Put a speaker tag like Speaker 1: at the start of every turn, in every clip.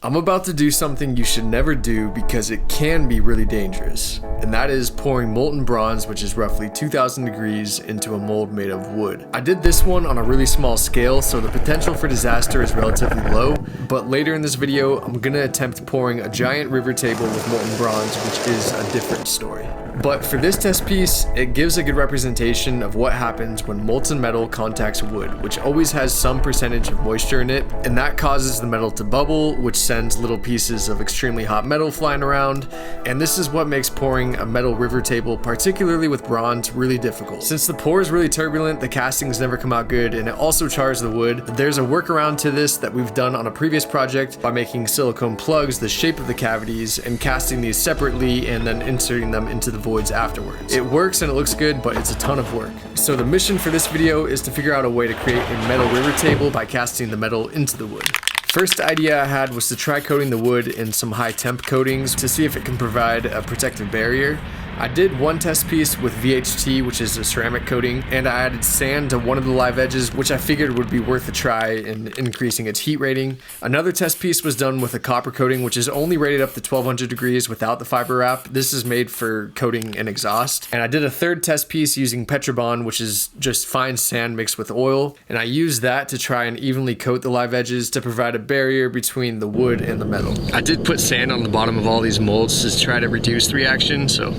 Speaker 1: I'm about to do something you should never do because it can be really dangerous, and that is pouring molten bronze, which is roughly 2000 degrees, into a mold made of wood. I did this one on a really small scale, so the potential for disaster is relatively low, but later in this video, I'm gonna attempt pouring a giant river table with molten bronze, which is a different story. But for this test piece, it gives a good representation of what happens when molten metal contacts wood, which always has some percentage of moisture in it, and that causes the metal to bubble, which sends little pieces of extremely hot metal flying around, and this is what makes pouring a metal river table, particularly with bronze, really difficult. Since the pour is really turbulent, the castings never come out good, and it also chars the wood. There's a workaround to this that we've done on a previous project by making silicone plugs the shape of the cavities and casting these separately and then inserting them into the voids afterwards. It works and it looks good, but it's a ton of work. So the mission for this video is to figure out a way to create a metal river table by casting the metal into the wood. First idea I had was to try coating the wood in some high temp coatings to see if it can provide a protective barrier. I did one test piece with VHT, which is a ceramic coating, and I added sand to one of the live edges, which I figured would be worth a try in increasing its heat rating. Another test piece was done with a copper coating, which is only rated up to 1200 degrees without the fiber wrap. This is made for coating an exhaust. And I did a third test piece using Petrobond, which is just fine sand mixed with oil, and I used that to try and evenly coat the live edges to provide a barrier between the wood and the metal. I did put sand on the bottom of all these molds to try to reduce the reaction, so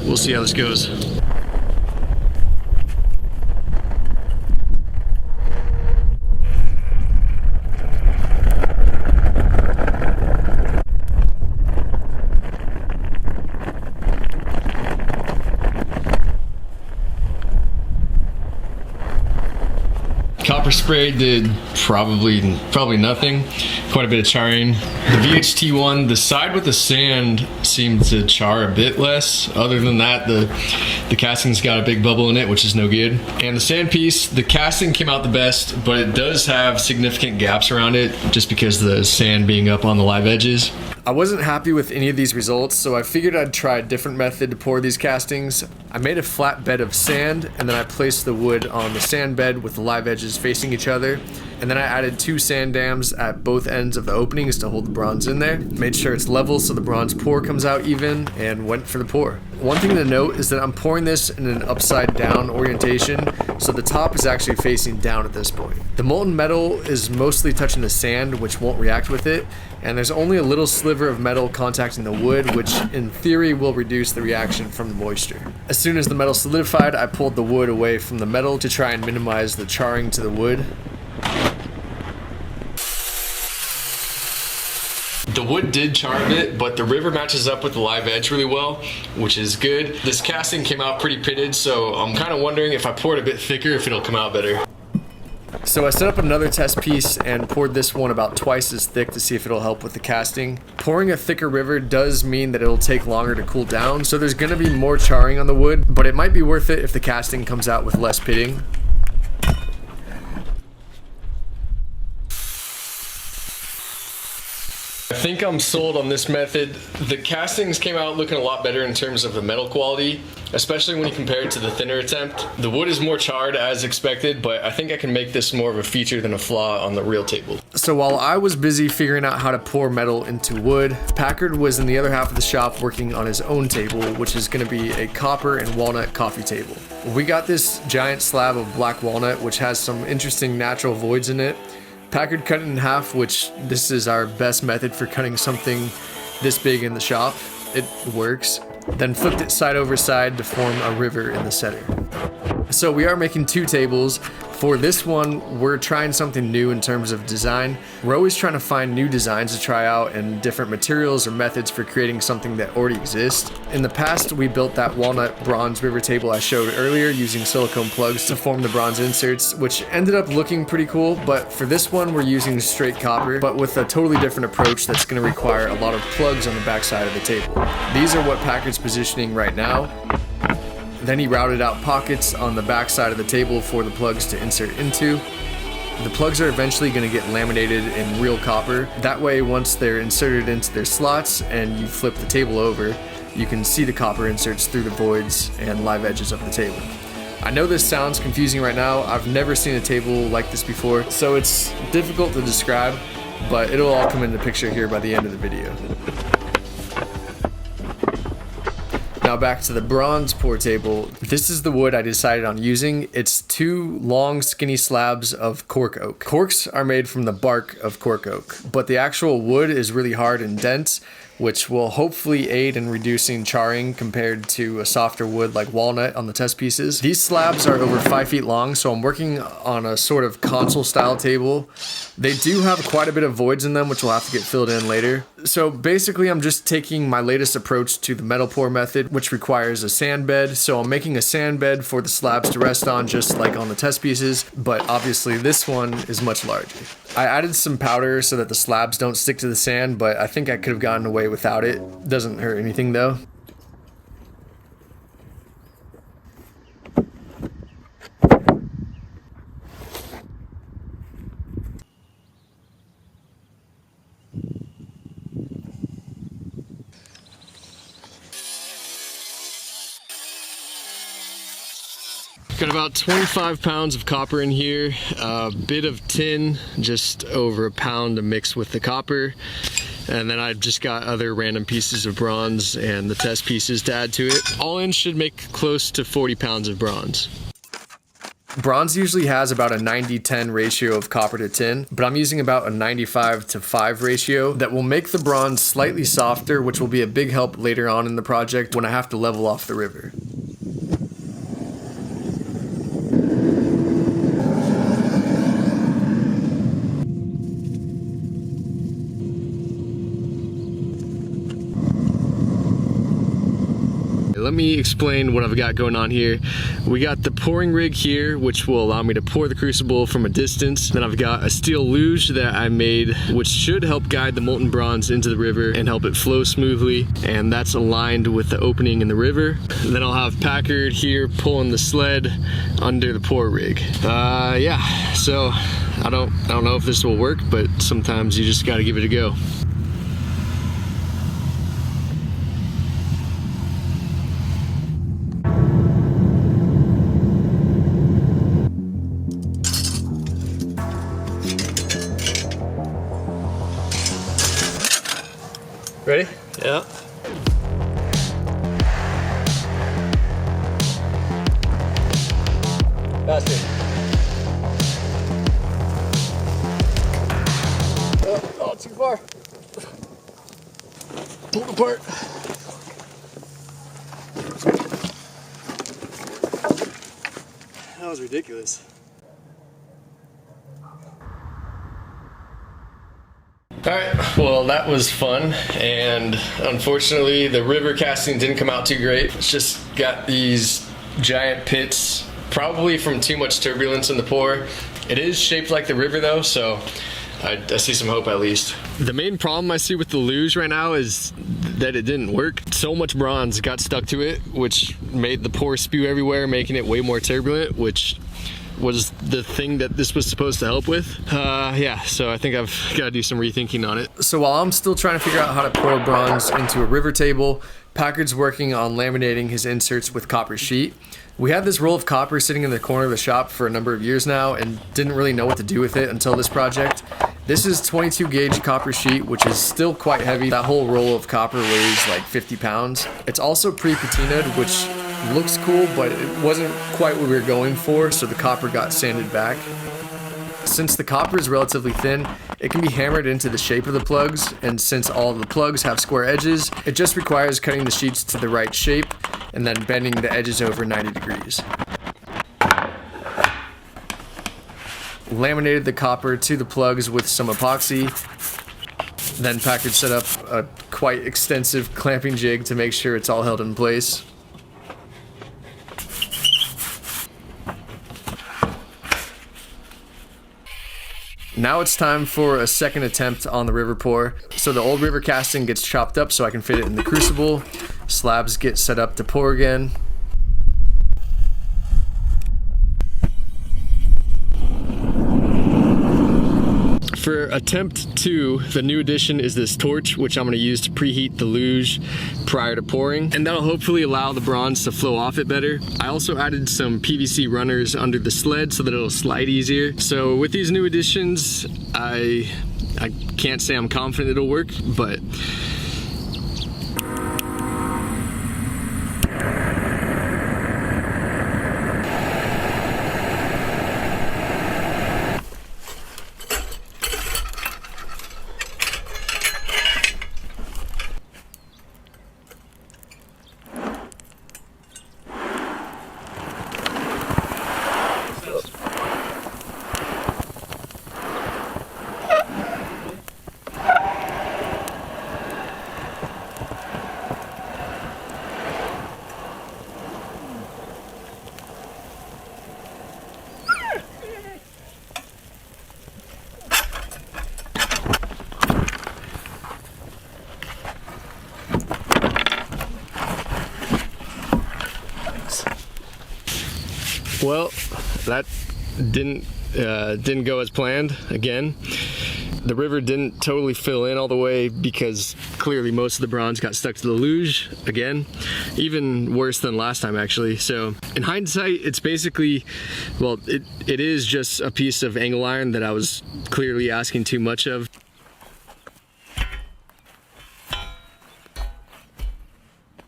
Speaker 1: we'll see how this goes. Copper spray did probably nothing. Quite a bit of charring. The VHT one, the side with the sand seemed to char a bit less. Other than that, the casting's got a big bubble in it, which is no good. And the sand piece, the casting came out the best, but it does have significant gaps around it just because of the sand being up on the live edges. I wasn't happy with any of these results, so I figured I'd try a different method to pour these castings. I made a flat bed of sand, and then I placed the wood on the sand bed with the live edges facing each other. And then I added 2 sand dams at both ends of the openings to hold the bronze in there. Made sure it's level so the bronze pour comes out even, and went for the pour. One thing to note is that I'm pouring this in an upside down orientation, so the top is actually facing down at this point. The molten metal is mostly touching the sand, which won't react with it, and there's only a little sliver of metal contacting the wood, which in theory will reduce the reaction from the moisture. As soon as the metal solidified, I pulled the wood away from the metal to try and minimize the charring to the wood. The wood did char a bit, but the river matches up with the live edge really well, which is good. This casting came out pretty pitted, so I'm kind of wondering if I pour it a bit thicker, if it'll come out better. So I set up another test piece and poured this one about twice as thick to see if it'll help with the casting. Pouring a thicker river does mean that it'll take longer to cool down, so there's gonna be more charring on the wood, but it might be worth it if the casting comes out with less pitting. I think I'm sold on this method. The castings came out looking a lot better in terms of the metal quality, especially when you compare it to the thinner attempt. The wood is more charred as expected, but I think I can make this more of a feature than a flaw on the real table. So while I was busy figuring out how to pour metal into wood, Packard was in the other half of the shop working on his own table, which is going to be a copper and walnut coffee table. We got this giant slab of black walnut, which has some interesting natural voids in it. Packard cut it in half, which this is our best method for cutting something this big in the shop. It works. Then flipped it side over side to form a river in the center. So we are making 2 tables. For this one, we're trying something new in terms of design. We're always trying to find new designs to try out and different materials or methods for creating something that already exists. In the past, we built that walnut bronze river table I showed earlier using silicone plugs to form the bronze inserts, which ended up looking pretty cool, but for this one, we're using straight copper, but with a totally different approach that's going to require a lot of plugs on the backside of the table. These are what Packard's positioning right now. Then he routed out pockets on the back side of the table for the plugs to insert into. The plugs are eventually going to get laminated in real copper. That way, once they're inserted into their slots and you flip the table over, you can see the copper inserts through the voids and live edges of the table. I know this sounds confusing right now. I've never seen a table like this before, so it's difficult to describe. but it'll all come into picture here by the end of the video. Now back to the bronze pour table. This is the wood I decided on using. It's 2 long skinny slabs of cork oak. Corks are made from the bark of cork oak, but the actual wood is really hard and dense, which will hopefully aid in reducing charring compared to a softer wood like walnut on the test pieces. These slabs are over 5 feet long, so I'm working on a sort of console style table. They do have quite a bit of voids in them, which will have to get filled in later. So basically I'm just taking my latest approach to the metal pour method, which requires a sand bed. So I'm making a sand bed for the slabs to rest on, just like on the test pieces, but obviously this one is much larger. I added some powder so that the slabs don't stick to the sand, but I think I could have gotten away without it. Doesn't hurt anything though. Got about 25 pounds of copper in here, a bit of tin, just over a pound to mix with the copper, and then I've just got other random pieces of bronze and the test pieces to add to it. All in should make close to 40 pounds of bronze. Bronze usually has about a 90-10 ratio of copper to tin, but I'm using about a 95-5 ratio that will make the bronze slightly softer, which will be a big help later on in the project when I have to level off the river. Let me explain what I've got going on here. We got the pouring rig here, which will allow me to pour the crucible from a distance. Then I've got a steel luge that I made, which should help guide the molten bronze into the river and help it flow smoothly. And that's aligned with the opening in the river. Then I'll have Packard here pulling the sled under the pour rig. Yeah, so I don't know if this will work, but sometimes you just gotta give it a go. Ready?
Speaker 2: Yeah.
Speaker 1: Faster. Oh, too far.
Speaker 2: Pull it apart.
Speaker 1: That was ridiculous. Alright, well that was fun, and unfortunately the river casting didn't come out too great. It's just got these giant pits, probably from too much turbulence in the pour. It is shaped like the river though, so I see some hope at least. The main problem I see with the luge right now is that it didn't work. So much bronze got stuck to it, which made the pour spew everywhere, making it way more turbulent, which was the thing that this was supposed to help with. Yeah, so I think I've got to do some rethinking on it. So while I'm still trying to figure out how to pour bronze into a river table, Packard's working on laminating his inserts with copper sheet. We had this roll of copper sitting in the corner of the shop for a number of years now and didn't really know what to do with it until this project. This is 22 gauge copper sheet, which is still quite heavy. That whole roll of copper weighs like 50 pounds. It's also pre-patinaed, which looks cool, but it wasn't quite what we were going for, so the copper got sanded back. Since the copper is relatively thin, it can be hammered into the shape of the plugs, and since all of the plugs have square edges, it just requires cutting the sheets to the right shape and then bending the edges over 90 degrees. Laminated the copper to the plugs with some epoxy. Then Packard set up a quite extensive clamping jig to make sure it's all held in place. Now it's time for a second attempt on the river pour. So the old river casting gets chopped up so I can fit it in the crucible. Slabs get set up to pour again. For attempt 2, the new addition is this torch, which I'm going to use to preheat the luge prior to pouring, and that'll hopefully allow the bronze to flow off it better. I also added some PVC runners under the sled so that it'll slide easier. So with these new additions, I I can't say I'm confident it'll work, but well, that didn't go as planned again. The river didn't totally fill in all the way because clearly most of the bronze got stuck to the luge again, even worse than last time actually. So in hindsight, it's basically, well, it is just a piece of angle iron that I was clearly asking too much of.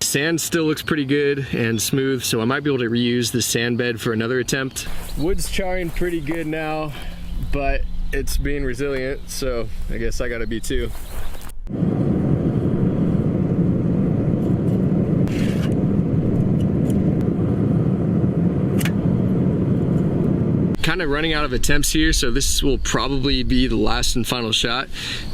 Speaker 1: Sand still looks pretty good and smooth, so I might be able to reuse the sand bed for another attempt. Wood's charring pretty good now, but it's being resilient, so I guess I gotta be too. Kind of running out of attempts here, so this will probably be the last and final shot,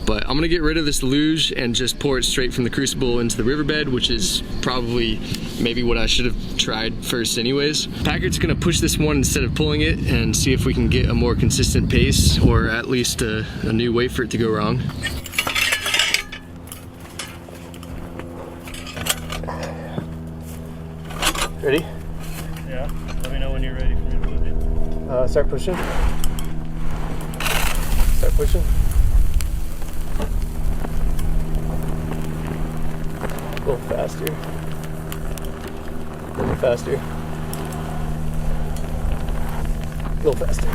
Speaker 1: but I'm gonna get rid of this luge and just pour it straight from the crucible into the riverbed, which is probably maybe what I should have tried first anyways. Packard's gonna push this one instead of pulling it and see if we can get a more consistent pace, or at least a new way for it to go wrong. Ready?
Speaker 2: Yeah, let me know when you're ready for me to push it.
Speaker 1: Start pushing. Start pushing. A little faster. A little faster. A little faster.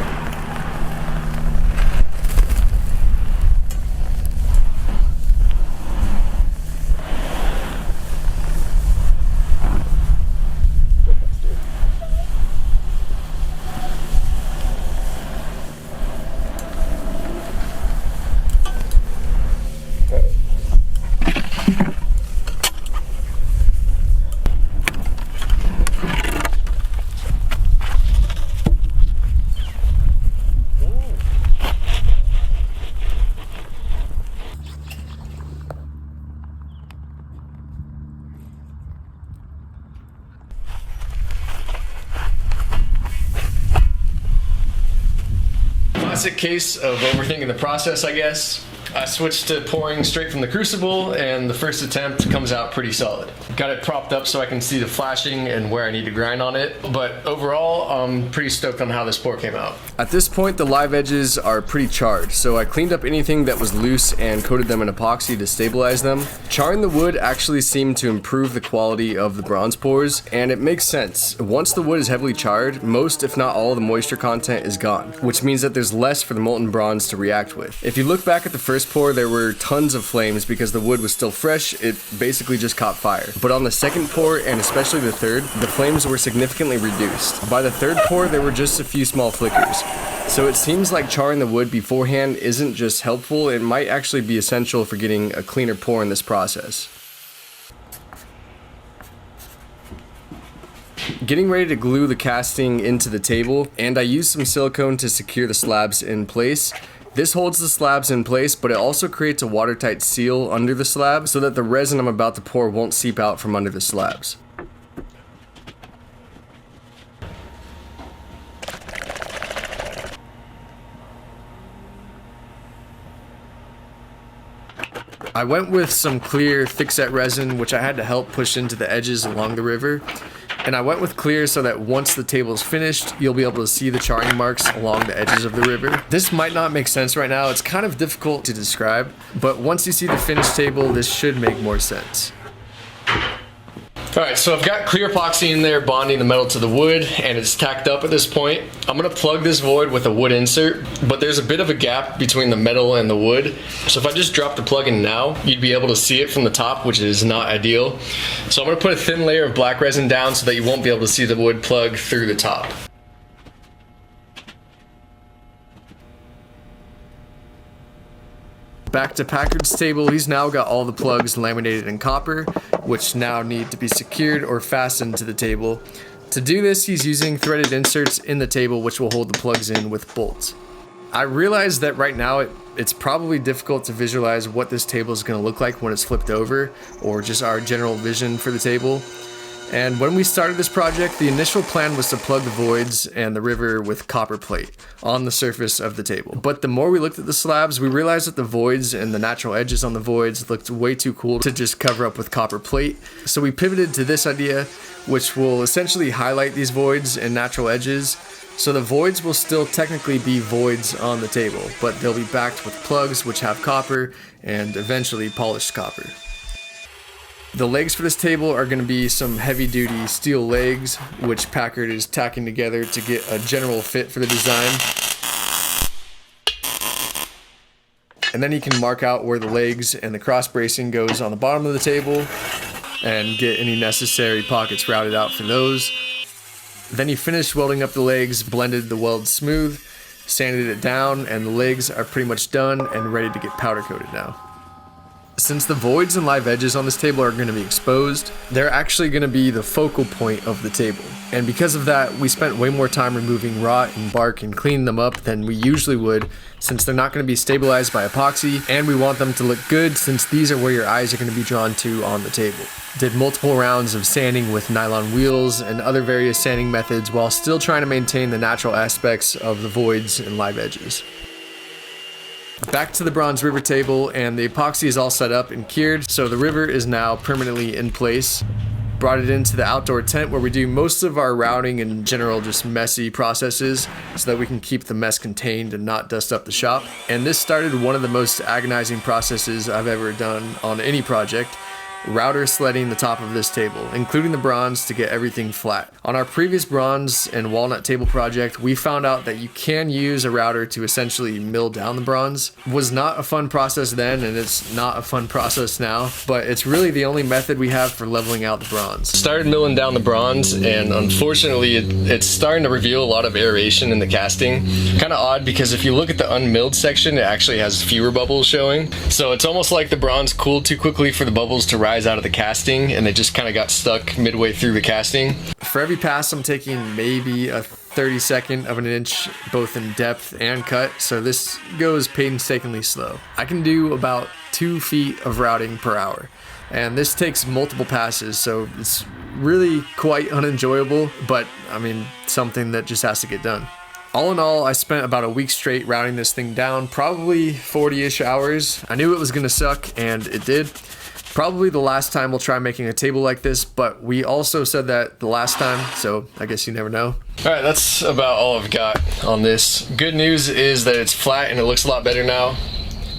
Speaker 1: Classic case of overthinking the process, I guess. I switched to pouring straight from the crucible, and the first attempt comes out pretty solid. Got it propped up so I can see the flashing and where I need to grind on it, but overall, I'm pretty stoked on how this pour came out. At this point, the live edges are pretty charred, so I cleaned up anything that was loose and coated them in epoxy to stabilize them. Charring the wood actually seemed to improve the quality of the bronze pours, and it makes sense. Once the wood is heavily charred, most if not all of the moisture content is gone, which means that there's less for the molten bronze to react with. If you look back at the first pour, there were tons of flames because the wood was still fresh. It basically just caught fire. But on the second pour, and especially the third, the flames were significantly reduced. By the third pour, there were just a few small flickers. So it seems like charring the wood beforehand isn't just helpful, it might actually be essential for getting a cleaner pour in this process. Getting ready to glue the casting into the table, and I used some silicone to secure the slabs in place. This holds the slabs in place, but it also creates a watertight seal under the slab so that the resin I'm about to pour won't seep out from under the slabs. I went with some clear thickset resin, which I had to help push into the edges along the river. And I went with clear so that once the table is finished, you'll be able to see the charring marks along the edges of the river. This might not make sense right now, it's kind of difficult to describe, but once you see the finished table, this should make more sense. Alright, so I've got clear epoxy in there bonding the metal to the wood, and it's tacked up at this point. I'm going to plug this void with a wood insert, but there's a bit of a gap between the metal and the wood. So if I just drop the plug in now, you'd be able to see it from the top, which is not ideal. So I'm going to put a thin layer of black resin down so that you won't be able to see the wood plug through the top. Back to Packard's table, he's now got all the plugs laminated in copper, which now need to be secured or fastened to the table. To do this, he's using threaded inserts in the table which will hold the plugs in with bolts. I realize that right now it's probably difficult to visualize what this table is going to look like when it's flipped over, or just our general vision for the table. And when we started this project, the initial plan was to plug the voids and the river with copper plate on the surface of the table. But the more we looked at the slabs, we realized that the voids and the natural edges on the voids looked way too cool to just cover up with copper plate. So we pivoted to this idea, which will essentially highlight these voids and natural edges. So the voids will still technically be voids on the table, but they'll be backed with plugs which have copper and eventually polished copper. The legs for this table are going to be some heavy-duty steel legs, which Packard is tacking together to get a general fit for the design. And then he can mark out where the legs and the cross bracing goes on the bottom of the table and get any necessary pockets routed out for those. Then he finished welding up the legs, blended the weld smooth, sanded it down, and the legs are pretty much done and ready to get powder coated now. Since the voids and live edges on this table are going to be exposed, they're actually going to be the focal point of the table. And because of that, we spent way more time removing rot and bark and cleaning them up than we usually would, since they're not going to be stabilized by epoxy, and we want them to look good since these are where your eyes are going to be drawn to on the table. Did multiple rounds of sanding with nylon wheels and other various sanding methods while still trying to maintain the natural aspects of the voids and live edges. Back to the bronze river table, and the epoxy is all set up and cured, so the river is now permanently in place. Brought it into the outdoor tent where we do most of our routing and general just messy processes so that we can keep the mess contained and not dust up the shop. And this started one of the most agonizing processes I've ever done on any project. Router sledding the top of this table, including the bronze, to get everything flat. On our previous bronze and walnut table project, we found out that you can use a router to essentially mill down the bronze. It was not a fun process then, and it's not a fun process now, but it's really the only method we have for leveling out the bronze. Started milling down the bronze, and unfortunately it's starting to reveal a lot of aeration in the casting. Kind of odd, because if you look at the unmilled section, it actually has fewer bubbles showing. So it's almost like the bronze cooled too quickly for the bubbles to rise out of the casting, and they just kind of got stuck midway through the casting. For every pass, I'm taking maybe a 32nd of an inch, both in depth and cut, so this goes painstakingly slow. I can do about 2 feet of routing per hour, and this takes multiple passes, so it's really quite unenjoyable, but I mean, something that just has to get done. All in all, I spent about a week straight routing this thing down, probably 40-ish hours. I knew it was gonna suck, and it did. Probably the last time we'll try making a table like this, but we also said that the last time, so I guess you never know. Alright, that's about all I've got on this. Good news is that it's flat and it looks a lot better now.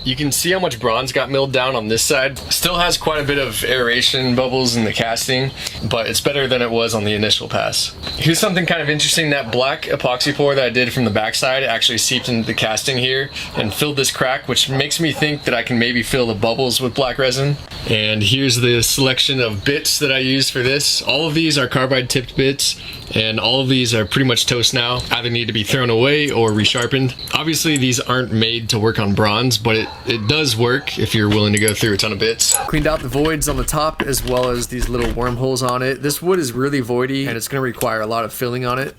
Speaker 1: You can see how much bronze got milled down on this side. Still has quite a bit of aeration bubbles in the casting, but it's better than it was on the initial pass. Here's something kind of interesting. That black epoxy pour that I did from the backside actually seeped into the casting here and filled this crack, which makes me think that I can maybe fill the bubbles with black resin. And here's the selection of bits that I used for this. All of these are carbide tipped bits, and all of these are pretty much toast now. Either need to be thrown away or resharpened. Obviously these aren't made to work on bronze, but it does work if you're willing to go through a ton of bits. Cleaned out the voids on the top as well as these little wormholes on it. This wood is really voidy and it's going to require a lot of filling on it.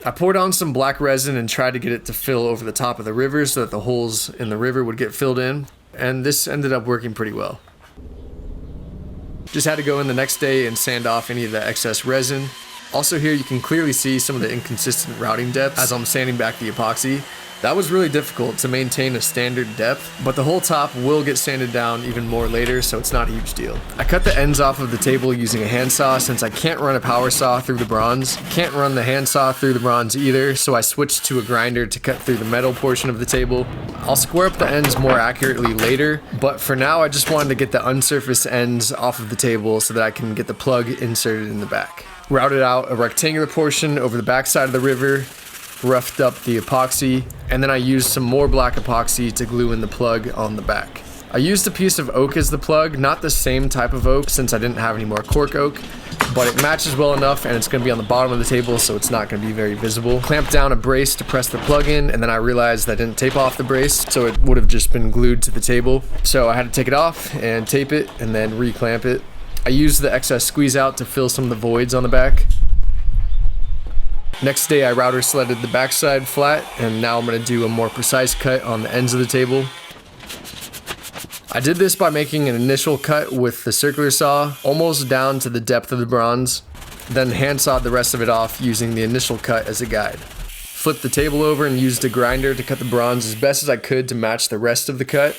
Speaker 1: I poured on some black resin and tried to get it to fill over the top of the river so that the holes in the river would get filled in, and this ended up working pretty well. Just had to go in the next day and sand off any of the excess resin. Also here you can clearly see some of the inconsistent routing depths as I'm sanding back the epoxy. That was really difficult to maintain a standard depth, but the whole top will get sanded down even more later, so it's not a huge deal. I cut the ends off of the table using a handsaw since I can't run a power saw through the bronze. Can't run the handsaw through the bronze either, so I switched to a grinder to cut through the metal portion of the table. I'll square up the ends more accurately later, but for now I just wanted to get the unsurfaced ends off of the table so that I can get the plug inserted in the back. Routed out a rectangular portion over the back side of the river, roughed up the epoxy, and then I used some more black epoxy to glue in the plug on the back. I used a piece of oak as the plug, not the same type of oak since I didn't have any more cork oak, but it matches well enough and it's going to be on the bottom of the table so it's not going to be very visible. Clamped down a brace to press the plug in, and then I realized I didn't tape off the brace, so it would have just been glued to the table. So I had to take it off and tape it and then re-clamp it. I used the excess squeeze out to fill some of the voids on the back. Next day I router sledded the backside flat, and now I'm going to do a more precise cut on the ends of the table. I did this by making an initial cut with the circular saw almost down to the depth of the bronze, then hand sawed the rest of it off using the initial cut as a guide. Flipped the table over and used a grinder to cut the bronze as best as I could to match the rest of the cut.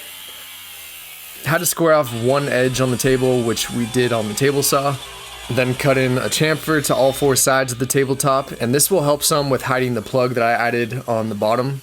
Speaker 1: Had to square off one edge on the table, which we did on the table saw. Then cut in a chamfer to all four sides of the tabletop, and this will help some with hiding the plug that I added on the bottom.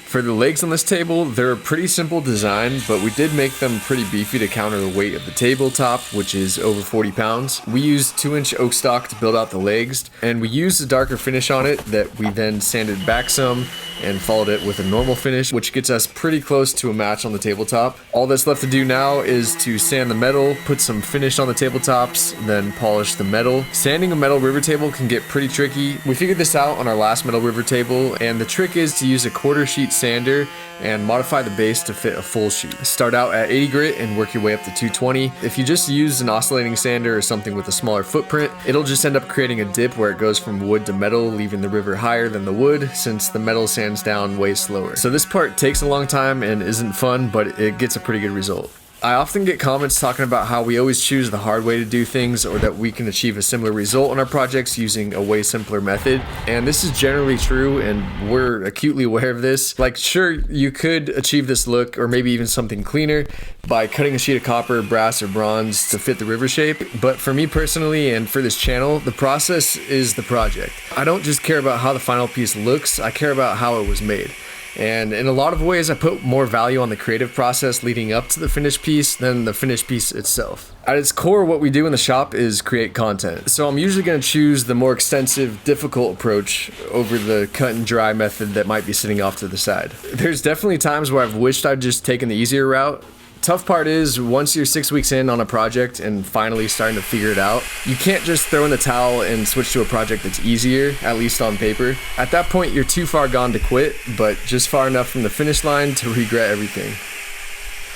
Speaker 1: For the legs on this table, they're a pretty simple design, but we did make them pretty beefy to counter the weight of the tabletop, which is over 40 pounds. We used 2-inch oak stock to build out the legs, and we used a darker finish on it that we then sanded back some and followed it with a normal finish, which gets us pretty close to a match on the tabletop. All that's left to do now is to sand the metal, put some finish on the tabletops, then polish the metal. Sanding a metal river table can get pretty tricky. We figured this out on our last metal river table, and the trick is to use a quarter sheet sander and modify the base to fit a full sheet. Start out at 80 grit and work your way up to 220. If you just use an oscillating sander or something with a smaller footprint, it'll just end up creating a dip where it goes from wood to metal, leaving the river higher than the wood since the metal sands down way slower. So this part takes a long time and isn't fun, but it gets a pretty good result. I often get comments talking about how we always choose the hard way to do things, or that we can achieve a similar result on our projects using a way simpler method. And this is generally true, and we're acutely aware of this. Like, sure, you could achieve this look, or maybe even something cleaner, by cutting a sheet of copper, brass, or bronze to fit the river shape. But for me personally, and for this channel, the process is the project. I don't just care about how the final piece looks, I care about how it was made. And in a lot of ways, I put more value on the creative process leading up to the finished piece than the finished piece itself. At its core, what we do in the shop is create content. So I'm usually going to choose the more extensive, difficult approach over the cut and dry method that might be sitting off to the side. There's definitely times where I've wished I'd just taken the easier route. Tough part is, once you're 6 weeks in on a project and finally starting to figure it out, you can't just throw in the towel and switch to a project that's easier, at least on paper. At that point, you're too far gone to quit, but just far enough from the finish line to regret everything.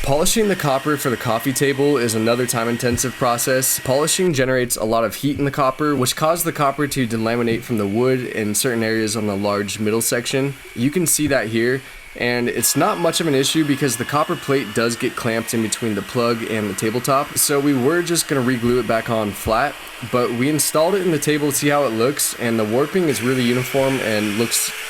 Speaker 1: Polishing the copper for the coffee table is another time-intensive process. Polishing generates a lot of heat in the copper, which causes the copper to delaminate from the wood in certain areas on the large middle section. You can see that here. And it's not much of an issue because the copper plate does get clamped in between the plug and the tabletop, so we were just going to re-glue it back on flat, but we installed it in the table to see how it looks, and the warping is really uniform and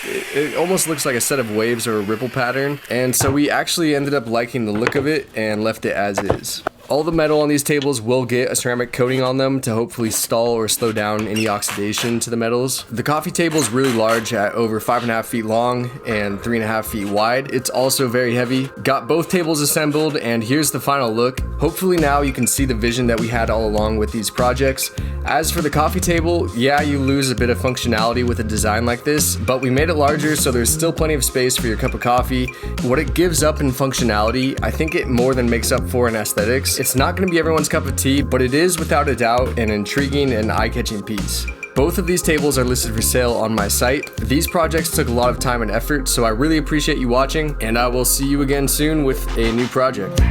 Speaker 1: it almost looks like a set of waves or a ripple pattern, and so we actually ended up liking the look of it and left it as is. All the metal on these tables will get a ceramic coating on them to hopefully stall or slow down any oxidation to the metals. The coffee table is really large at over 5.5 feet long and 3.5 feet wide. It's also very heavy. Got both tables assembled, and here's the final look. Hopefully now you can see the vision that we had all along with these projects. As for the coffee table, yeah, you lose a bit of functionality with a design like this, but we made it larger so there's still plenty of space for your cup of coffee. What it gives up in functionality, I think it more than makes up for in aesthetics. It's not going to be everyone's cup of tea, but it is without a doubt an intriguing and eye-catching piece. Both of these tables are listed for sale on my site. These projects took a lot of time and effort, so I really appreciate you watching, and I will see you again soon with a new project.